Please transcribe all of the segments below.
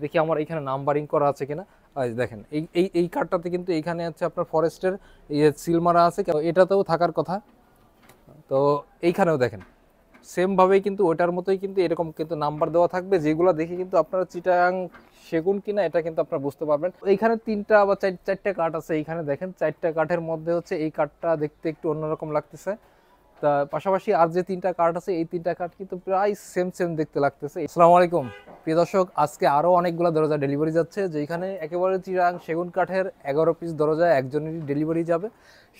দেখি আমার এখানে নাম্বারিং করা আছে কিনা। দেখেন এই কার্ডটাতে কিন্তু এইখানে হচ্ছে আপনার ফরেস্টের সিল মারা আছে, এটাতেও থাকার কথা। তো এইখানেও দেখেন সেম ভাবেই কিন্তু ওটার মতোই কিন্তু এরকম কিন্তু নাম্বার দেওয়া থাকবে, যেগুলো দেখে কিন্তু আপনারা চিটাগাং সেগুন কিনা এটা কিন্তু আপনারা বুঝতে পারবেন। এইখানে তিনটা বা চারটা কাঠ আছে, এইখানে দেখেন চারটা কাঠের মধ্যে হচ্ছে এই কাঠটা দেখতে একটু অন্যরকম লাগতেছে। তা পাশাপাশি আর যে তিনটা কাঠ আছে এই তিনটা কাঠ কিন্তু প্রায় সেম সেম দেখতে লাগতেছে। আসসালামু আলাইকুম প্রিয় দর্শক, আজকে আরো অনেকগুলো দরজা ডেলিভারি যাচ্ছে, যেখানে একেবারে চিরাং সেগুন কাঠের 11 পিস দরজা একজনেরই ডেলিভারি যাবে।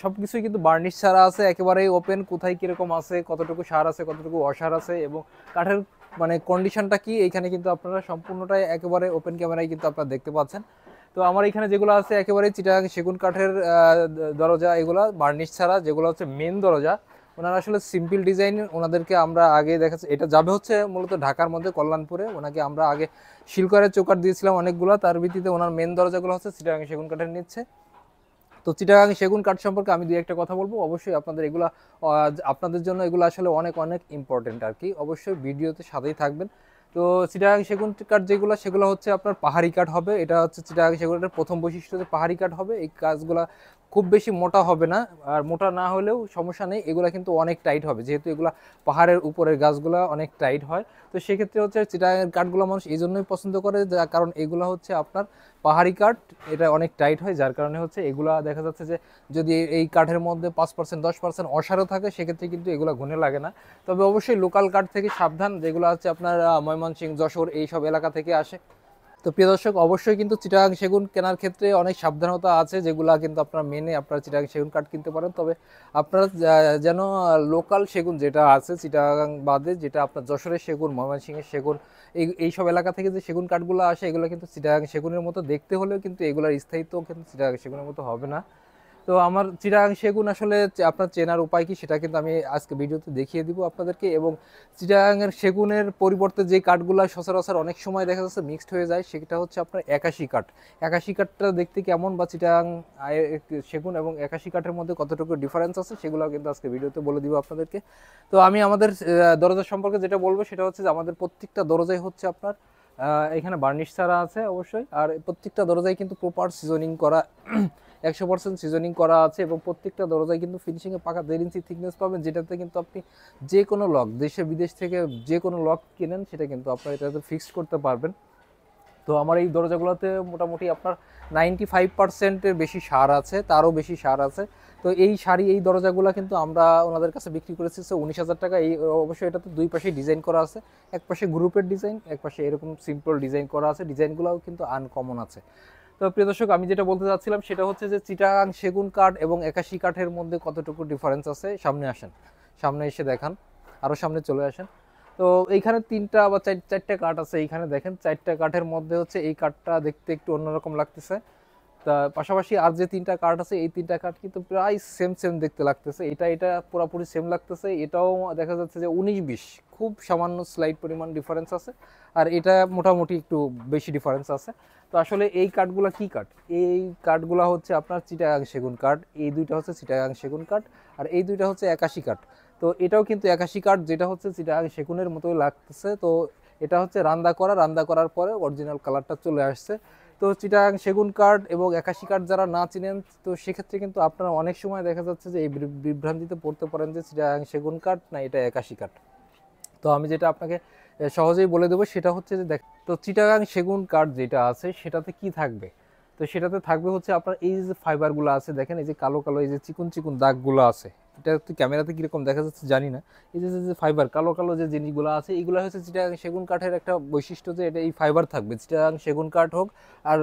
সবকিছুই কিন্তু বার্নিশ ছাড়া আছে, একেবারেই ওপেন, কোথায় কিরকম আছে, কতটুকু সার আছে, কতটুকু অসার আছে এবং কাঠের মানে কন্ডিশনটা কি, এইখানে কিন্তু আপনারা সম্পূর্ণটাই একেবারে ওপেন ক্যামেরায় কিন্তু আপনারা দেখতে পাচ্ছেন। তো আমার এখানে যেগুলো আছে একেবারে চিটাগাং সেগুন কাঠের দরজা, এগুলো বার্নিশ ছাড়া, যেগুলো হচ্ছে মেন দরজা ওনারা আসলে সিম্পল ডিজাইন, ওনাদেরকে আমরা আগে দেখাচ্ছি। এটা যাবে হচ্ছে মূলত ঢাকার মধ্যে কল্যাণপুরে, ওনাকে আমরা আগে শিলকরের চৌকাঠ দিয়েছিলাম অনেকগুলো, তার ভিত্তিতে ওনার মেন দরজাগুলো হচ্ছে চিটাগাং সেগুন কাঠের নিচ্ছে। তো চিটাগাং সেগুন কাঠ সম্পর্কে আমি দুই একটা কথা বলবো, অবশ্যই আপনাদের এগুলা আপনাদের জন্য এগুলো আসলে অনেক অনেক ইম্পর্টেন্ট আর কি, অবশ্যই ভিডিওতে সাথেই থাকবেন। তো চিটাগাং সেগুন কাঠ যেগুলো সেগুলো হচ্ছে আপনার পাহাড়ি কাঠ হবে, এটা হচ্ছে চিটাগাং সেগুনের প্রথম বৈশিষ্ট্য যে পাহাড়ি কাঠ হবে। এই কাজগুলা খুব বেশি মোটা হবে না, আর মোটা না হলেও সমস্যা নেই, এগুলা কিন্তু অনেক টাইট হবে, যেহেতু এগুলা পাহাড়ের উপরের গাছগুলা অনেক টাইট হয়। তো সেক্ষেত্রে হচ্ছে চিটাগাংয়ের কাঠগুলো মানুষ এই জন্যই পছন্দ করে, যার কারণ এগুলো হচ্ছে আপনার পাহাড়ি কাঠ, এটা অনেক টাইট হয়, যার কারণে হচ্ছে এগুলা দেখা যাচ্ছে যে যদি এই কাঠের মধ্যে 5% 10% অসারও থাকে সেক্ষেত্রে কিন্তু এগুলো ঘুনে লাগে না। তবে অবশ্যই লোকাল কাঠ থেকে সাবধান, যেগুলো হচ্ছে আপনার ময়মনসিংহ, যশোর এইসব এলাকা থেকে আসে। তো প্রিয় দর্শক, অবশ্যই কিন্তু চিটাগাং সেগুন কেনার ক্ষেত্রে অনেক সাবধানতা আছে, যেগুলো কিন্তু আপনারা মেনে আপনারা চিটাগাং সেগুন কাঠ কিনতে পারেন। তবে আপনারা যেন লোকাল সেগুন যেটা আছে চিটাগাং বাদে, যেটা আপনার যশোরের সেগুন, ময়মনসিংহের সেগুন, এইসব এলাকা থেকে যে সেগুন কাঠগুলো আসে এগুলো কিন্তু চিটাগাং সেগুনের মতো দেখতে হলেও কিন্তু এগুলোর স্থায়িত্ব কিন্তু চিটাগাং সেগুনের মতো হবে না। তো আমার চিটাগাং সেগুন আসলে আপনার চেনার উপায় কি সেটা কিন্তু আমি আজকে ভিডিওতে দেখিয়ে দিব আপনাদেরকে। এবং চিটাগাংয়ের সেগুনের পরিবর্তে যে কাঠগুলো সচরাচর অনেক সময় দেখা যাচ্ছে মিক্সড হয়ে যায়, সেটা হচ্ছে আপনার একাশি কাঠ। একাশি কাঠটা দেখতে কেমন, বা চিটাগাং সেগুন এবং একাশি কাঠের মধ্যে কতটুকু ডিফারেন্স আছে সেগুলো কিন্তু আজকে ভিডিওতে বলে দিব আপনাদেরকে। তো আমি আমাদের দরজা সম্পর্কে যেটা বলবো সেটা হচ্ছে যে আমাদের প্রত্যেকটা দরজাই হচ্ছে আপনার এখানে বার্নিশ ছাড়া আছে অবশ্যই, আর প্রত্যেকটা দরজায় কিন্তু প্রপার সিজনিং করা 100% সিজনিং করা আছে, এবং প্রত্যেকটা দরজায় কিন্তু ফিনিশিংয়ে পাকা 1.5 ইঞ্চি থিকনেস পাবেন, যেটাতে কিন্তু আপনি যে কোনো লক, দেশে বিদেশ থেকে যে কোনো লক কেনেন সেটা কিন্তু আপনার এটাতে ফিক্সড করতে পারবেন। তো আমার এই দরজাগুলোতে মোটামুটি আপনার 95%-এর বেশি সার আছে, তারও বেশি সার আছে। তো এই শাড়ি এই দরজাগুলো কিন্তু আমরা ওনাদের কাছে বিক্রি করেছি 19,000 টাকা। এই অবশ্যই এটাতে দুই পাশে ডিজাইন করা আছে, এক পাশে গ্রুপের ডিজাইন, এক পাশে এরকম সিম্পল ডিজাইন করা আছে, ডিজাইনগুলোও কিন্তু আনকমন আছে। তো প্রিয় দর্শক, আমি যেটা বলতে চাচ্ছিলাম সেটা হচ্ছে যে চিটাগাং সেগুন কাঠ এবং একাশি কাঠের মধ্যে কতটুকু ডিফারেন্স আছে। সামনে আসেন, সামনে এসে দেখান, আরও সামনে চলে আসেন। তো এইখানে তিনটা বা চারটা কাঠ আছে, এইখানে দেখেন চারটা কাঠের মধ্যে হচ্ছে এই কাঠটা দেখতে একটু অন্যরকম লাগতেছে। তা পাশাপাশি আর যে তিনটা কাঠ আছে এই তিনটা কাঠ কিন্তু প্রায় সেম সেম দেখতে লাগতেছে, এটা এটা পুরোপুরি সেম লাগতেছে। এটাও দেখা যাচ্ছে যে 19-20 খুব সামান্য স্লাইড পরিমাণ ডিফারেন্স আছে, আর এটা মোটামুটি একটু বেশি ডিফারেন্স আছে। তো আসলে এই কাঠগুলা কি কাঠ? এই কাঠগুলা হচ্ছে আপনার চিটাগাং সেগুন কাঠ, এই দুইটা হচ্ছে চিটাগাং সেগুন কাঠ, আর এই দুইটা হচ্ছে একাশি কাঠ। তো এটাও কিন্তু একাশি কাঠ, যেটা হচ্ছে চিটাগাং সেগুনের মতোই লাগতেছে। তো এটা হচ্ছে রান্দা করার পরে অরিজিনাল কালারটা চলে আসছে। তো চিটাগাং সেগুন কাঠ এবং একাশি কাঠ যারা না চিনেন, তো সেক্ষেত্রে কিন্তু আপনারা অনেক সময় দেখা যাচ্ছে যে এই বিভ্রান্তিতে পড়তে পারেন যে চিটাগাং সেগুন কাঠ না এটা একাশি কাঠ। তো আমি যেটা আপনাকে সহজেই বলে দেবো সেটা হচ্ছে যে দেখ, তো চিটাগাং সেগুন কাঠ যেটা আছে সেটাতে কি থাকবে? তো সেটাতে থাকবে হচ্ছে আপনার এই যে ফাইবারগুলো আছে, দেখেন এই যে কালো কালো এই যে চিকুন চিকুন দাগগুলো আছে, এটা একটু ক্যামেরাতে কীরকম দেখা যাচ্ছে জানি না। এই যে যে ফাইবার কালো কালো যে জিনিসগুলো আছে এইগুলো হচ্ছে চিটাগাং সেগুন কাঠের একটা বৈশিষ্ট্য, যে এটা এই ফাইবার থাকবে। চিটাগাং সেগুন কাঠ হোক আর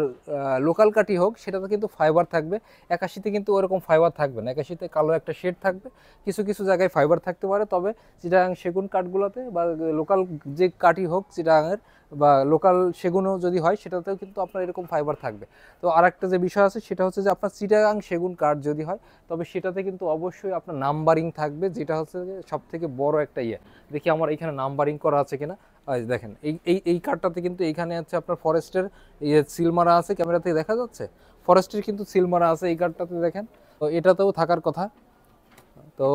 লোকাল কাঠই হোক, সেটাতে কিন্তু ফাইবার থাকবে। একাশিতে কিন্তু ওরকম ফাইবার থাকবে না, একাশিতে কালো একটা শেড থাকবে, কিছু কিছু জায়গায় ফাইবার থাকতে পারে। তবে চিটাগাং সেগুন কাঠগুলোতে বা লোকাল যে কাঠই হোক চিটাগাংয়ের, বা লোকাল সেগুনও যদি হয় সেটাতেও কিন্তু আপনার এরকম ফাইবার থাকবে। তো আরেকটা যে বিষয় আছে সেটা হচ্ছে যে আপনার চিটাগাং সেগুন কাঠ যদি হয় তবে সেটাতে কিন্তু অবশ্যই আপনার নাম্বারিং থাকবে, যেটা হচ্ছে যে সব থেকে বড় একটা দেখি আমার এখানে নাম্বারিং করা আছে কিনা। দেখেন এই কাঠটাতে কিন্তু এইখানে হচ্ছে আপনার ফরেস্টের সিল মারা আছে, ক্যামেরা থেকে দেখা যাচ্ছে ফরেস্টের কিন্তু সিল মারা আছে এই কাঠটাতে, দেখেন। তো এটাতেও থাকার কথা। তো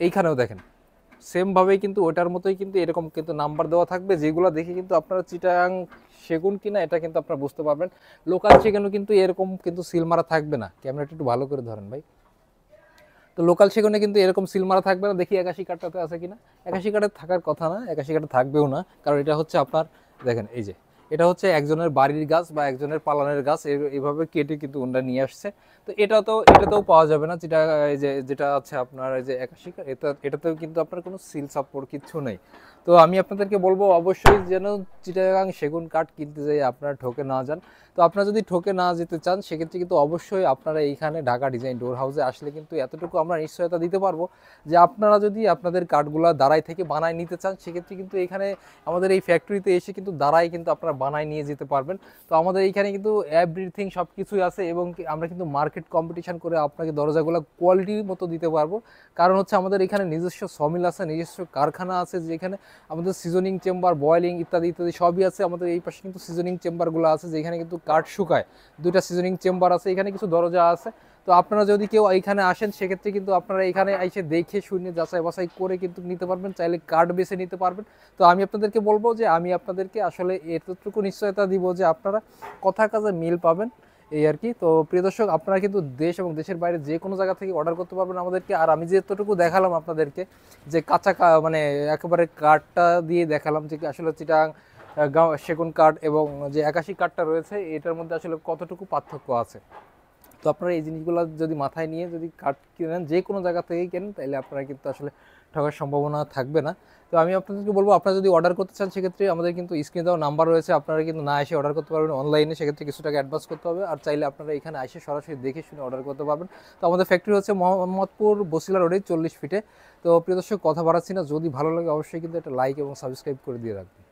এইখানেও দেখেন সেমভাবেই কিন্তু ওটার মতোই কিন্তু এরকম কিন্তু নাম্বার দেওয়া থাকবে, যেগুলো দেখে কিন্তু আপনারা চিটাগাং সেগুন কিনা এটা কিন্তু আপনারা বুঝতে পারবেন। লোকাল সেগুনও কিন্তু এরকম কিন্তু সিল মারা থাকবে না। ক্যামেরাটা একটু ভালো করে ধরেন ভাই। তো লোকাল সেগুনে কিন্তু এরকম সিল মারা থাকবে না। দেখি 81 কাঠটাতে আছে কিনা। 81 কাঠে থাকার কথা না, 81 কাঠে থাকবেও না, কারণ এটা হচ্ছে আপনার দেখেন এই যে এটা হচ্ছে একজনের বাড়ির গাছ বা একজনের পালানের গাছ, এইভাবে কেটে কিন্তু ওনরা নিয়ে আসছে। তো এটাতেও পাওয়া যাবে না, যেটা এই যে যেটা আছে আপনার এই যে 81 কাঠ, এটাতেও কিন্তু আপনার কোনো সিল সাপোর্ট কিচ্ছু নেই। তো আমি আপনাদেরকে বলবো অবশ্যই যেন চিটাগাং সেগুন কাঠ কিনতে যাই আপনারা ঠকে না যান। তো আপনারা যদি ঠকে না যেতে চান সেক্ষেত্রে কিন্তু অবশ্যই আপনারা এইখানে ঢাকা ডিজাইন ডোর হাউসে আসলে কিন্তু এতটুকু আমরা নিশ্চয়তা দিতে পারবো যে আপনারা যদি আপনাদের কাঠগুলো দাঁড়াই থেকে বানায় নিতে চান সেক্ষেত্রে কিন্তু এখানে আমাদের এই ফ্যাক্টরিতে এসে কিন্তু দাঁড়াই কিন্তু আপনারা বানায় নিয়ে যেতে পারবেন। তো আমাদের এইখানে কিন্তু এভরিথিং সব কিছুই আছে, এবং আমরা কিন্তু মার্কেট কম্পিটিশন করে আপনাকে দরজাগুলো কোয়ালিটির মতো দিতে পারবো। কারণ হচ্ছে আমাদের এখানে নিজস্ব সমিল আছে, নিজস্ব কারখানা আছে, যেখানে আমাদের সিজনিং চেম্বার, বয়েলিং ইত্যাদি ইত্যাদি সবই আছে। আমাদের এই পাশে কিন্তু সিজনিং চেম্বারগুলো আছে, যেখানে কিন্তু কাঠ শুকায়, 2টা সিজনিং চেম্বার আছে, এখানে কিছু দরজা আছে। তো আপনারা যদি কেউ এইখানে আসেন সেক্ষেত্রে কিন্তু আপনারা এখানে এসে দেখে শুনে যাচাই বাছাই করে কিন্তু নিতে পারবেন, চাইলে কার্ড বেছে নিতে পারবেন। তো আমি আপনাদেরকে বলবো যে আমি আপনাদেরকে আসলে এতটুকু নিশ্চয়তা দিব যে আপনারা কথা কাজে মিল পাবেন, এই আর কি। তো প্রিয় দর্শক, আপনারা কিন্তু দেশ এবং দেশের বাইরে যে কোনো জায়গা থেকে অর্ডার করতে পারবেন আমাদেরকে। আর আমি যেতটুকু দেখালাম আপনাদেরকে যে মানে একেবারে কাঠটা দিয়ে দেখালাম যে আসলে চিটাং সেগুন কাঠ এবং যে 81 কাঠটা রয়েছে এটার মধ্যে আসলে কতটুকু পার্থক্য আছে। তো আপনারা এই জিনিসগুলো যদি মাথায় নিয়ে যদি কাঠ কিনেন, যে কোনো জায়গা থেকেই কেনেন, তাহলে আপনারা কিন্তু আসলে ঠকার সম্ভাবনা থাকবে না। তো আমি আপনাদেরকে বলবো আপনারা যদি অর্ডার করতে চান সেক্ষেত্রে আমাদের কিন্তু স্ক্রিনে দেওয়া নাম্বার রয়েছে, আপনারা কিন্তু না এসে অর্ডার করতে পারবেন অনলাইনে, সেক্ষেত্রে কিছু টাকা অ্যাডভান্স করতে হবে। আর চাইলে আপনারা এখানে এসে সরাসরি দেখে শুনে অর্ডার করতে পারবেন। তো আমাদের ফ্যাক্টরি হচ্ছে মোহাম্মদপুর বসিলা রোডে 40 ফিটে। তো প্রিয় দর্শক, কথা বাড়াচ্ছি না, যদি ভালো লাগে অবশ্যই কিন্তু একটা লাইক এবং সাবস্ক্রাইব করে দিয়ে রাখবেন।